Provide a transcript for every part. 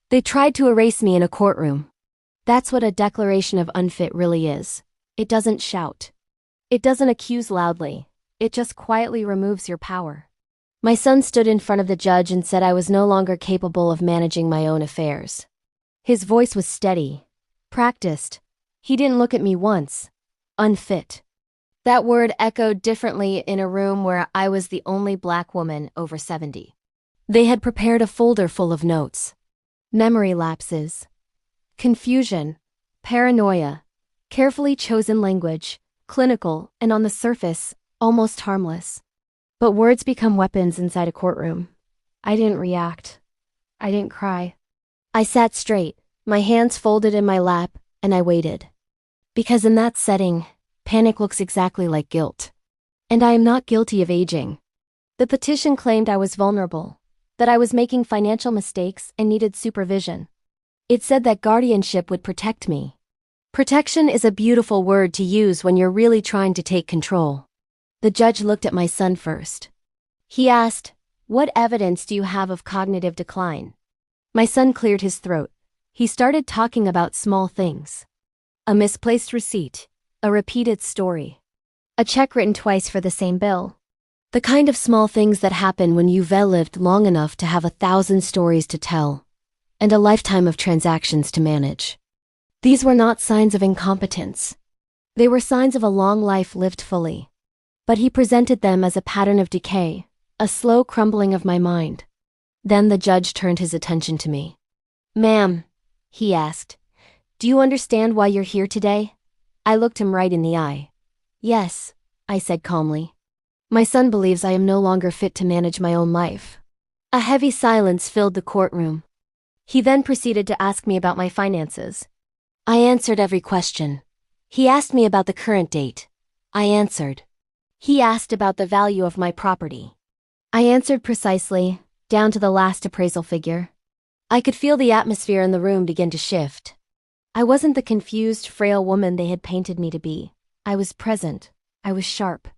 They tried to erase me in a courtroom. That's what a declaration of unfit really is. It doesn't shout. It doesn't accuse loudly. It just quietly removes your power. My son stood in front of the judge and said I was no longer capable of managing my own affairs. His voice was steady, practiced. He didn't look at me once. Unfit. That word echoed differently in a room where I was the only black woman over 70. They had prepared a folder full of notes. Memory lapses. Confusion. Paranoia. Carefully chosen language. Clinical, and on the surface, almost harmless. But words become weapons inside a courtroom. I didn't react. I didn't cry. I sat straight, my hands folded in my lap, and I waited. Because in that setting, panic looks exactly like guilt. And I am not guilty of aging. The petition claimed I was vulnerable, that I was making financial mistakes and needed supervision. It said that guardianship would protect me. Protection is a beautiful word to use when you're really trying to take control. The judge looked at my son first. He asked, "What evidence do you have of cognitive decline?" My son cleared his throat. He started talking about small things. A misplaced receipt, a repeated story, a check written twice for the same bill. The kind of small things that happen when you've lived long enough to have 1,000 stories to tell, and a lifetime of transactions to manage. These were not signs of incompetence. They were signs of a long life lived fully. But he presented them as a pattern of decay, a slow crumbling of my mind. Then the judge turned his attention to me. "Ma'am," he asked, "do you understand why you're here today?" I looked him right in the eye. "Yes," I said calmly. "My son believes I am no longer fit to manage my own life." A heavy silence filled the courtroom. He then proceeded to ask me about my finances. I answered every question. He asked me about the current date. I answered. He asked about the value of my property. I answered precisely, down to the last appraisal figure. I could feel the atmosphere in the room begin to shift. I wasn't the confused, frail woman they had painted me to be. I was present. I was sharp.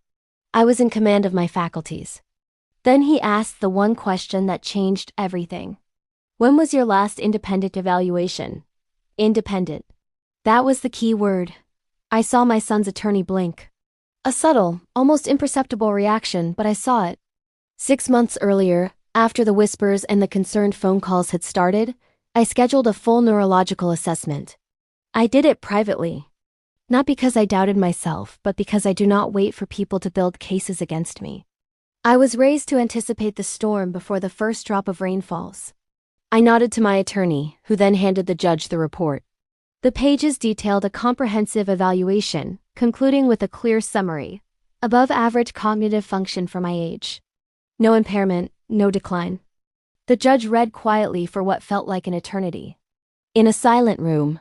I was in command of my faculties. Then he asked the one question that changed everything. "When was your last independent evaluation?" Independent. That was the key word. I saw my son's attorney blink. A subtle, almost imperceptible reaction, but I saw it. 6 months earlier, after the whispers and the concerned phone calls had started, I scheduled a full neurological assessment. I did it privately. Not because I doubted myself, but because I do not wait for people to build cases against me. I was raised to anticipate the storm before the first drop of rain falls. I nodded to my attorney, who then handed the judge the report. The pages detailed a comprehensive evaluation, concluding with a clear summary. Above average cognitive function for my age. No impairment, no decline. The judge read quietly for what felt like an eternity. In a silent room,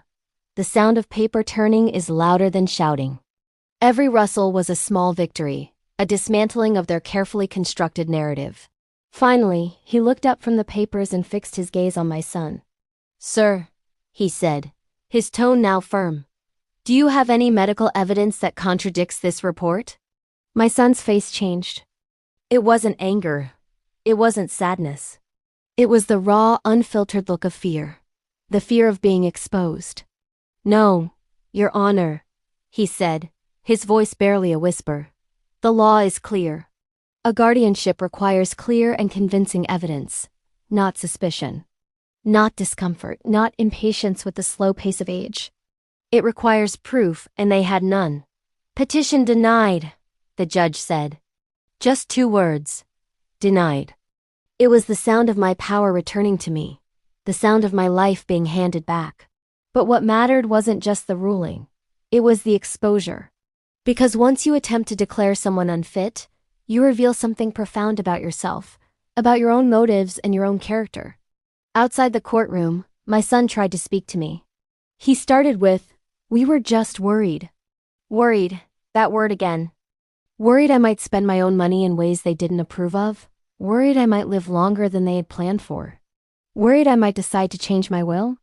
the sound of paper turning is louder than shouting. Every rustle was a small victory, a dismantling of their carefully constructed narrative. Finally, he looked up from the papers and fixed his gaze on my son. "Sir," he said, his tone now firm, "do you have any medical evidence that contradicts this report?" My son's face changed. It wasn't anger. It wasn't sadness. It was the raw, unfiltered look of fear. The fear of being exposed. "No, Your Honor," he said, his voice barely a whisper. "The law is clear. A guardianship requires clear and convincing evidence, not suspicion. Not discomfort, not impatience with the slow pace of age. It requires proof, and they had none. Petition denied, the judge said. Just 2 words. Denied. It was the sound of my power returning to me, the sound of my life being handed back. But what mattered wasn't just the ruling. It was the exposure. Because once you attempt to declare someone unfit, you reveal something profound about yourself, about your own motives and your own character. Outside the courtroom, my son tried to speak to me. He started with, "We were just worried." Worried, that word again. Worried I might spend my own money in ways they didn't approve of. Worried I might live longer than they had planned for. Worried I might decide to change my will.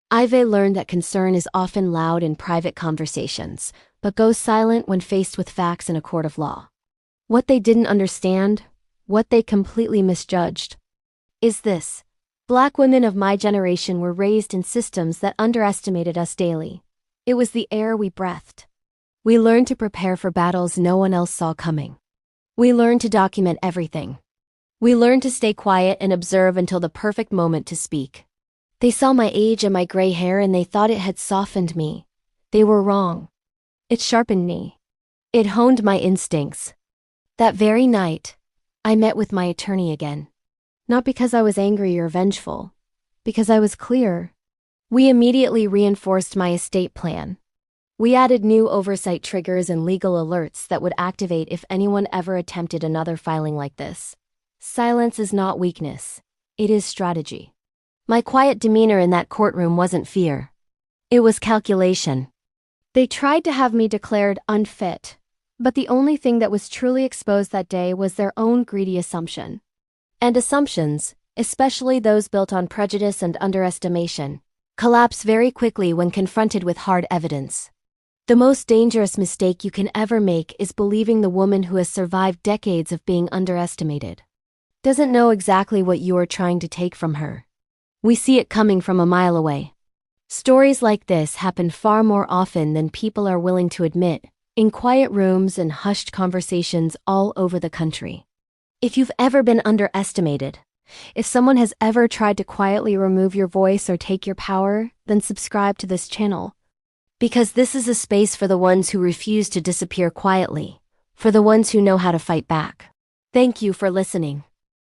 I've learned that concern is often loud in private conversations, but goes silent when faced with facts in a court of law. What they didn't understand, what they completely misjudged, is this. Black women of my generation were raised in systems that underestimated us daily. It was the air we breathed. We learned to prepare for battles no one else saw coming. We learned to document everything. We learned to stay quiet and observe until the perfect moment to speak. They saw my age and my gray hair and they thought it had softened me. They were wrong. It sharpened me. It honed my instincts. That very night, I met with my attorney again. Not because I was angry or vengeful, because I was clear. We immediately reinforced my estate plan. We added new oversight triggers and legal alerts that would activate if anyone ever attempted another filing like this. Silence is not weakness. It is strategy. My quiet demeanor in that courtroom wasn't fear. It was calculation. They tried to have me declared unfit, but the only thing that was truly exposed that day was their own greedy assumption. And assumptions, especially those built on prejudice and underestimation, collapse very quickly when confronted with hard evidence. The most dangerous mistake you can ever make is believing the woman who has survived decades of being underestimated doesn't know exactly what you are trying to take from her. We see it coming from a mile away. Stories like this happen far more often than people are willing to admit, in quiet rooms and hushed conversations all over the country. If you've ever been underestimated, if someone has ever tried to quietly remove your voice or take your power, then subscribe to this channel. Because this is a space for the ones who refuse to disappear quietly, for the ones who know how to fight back. Thank you for listening.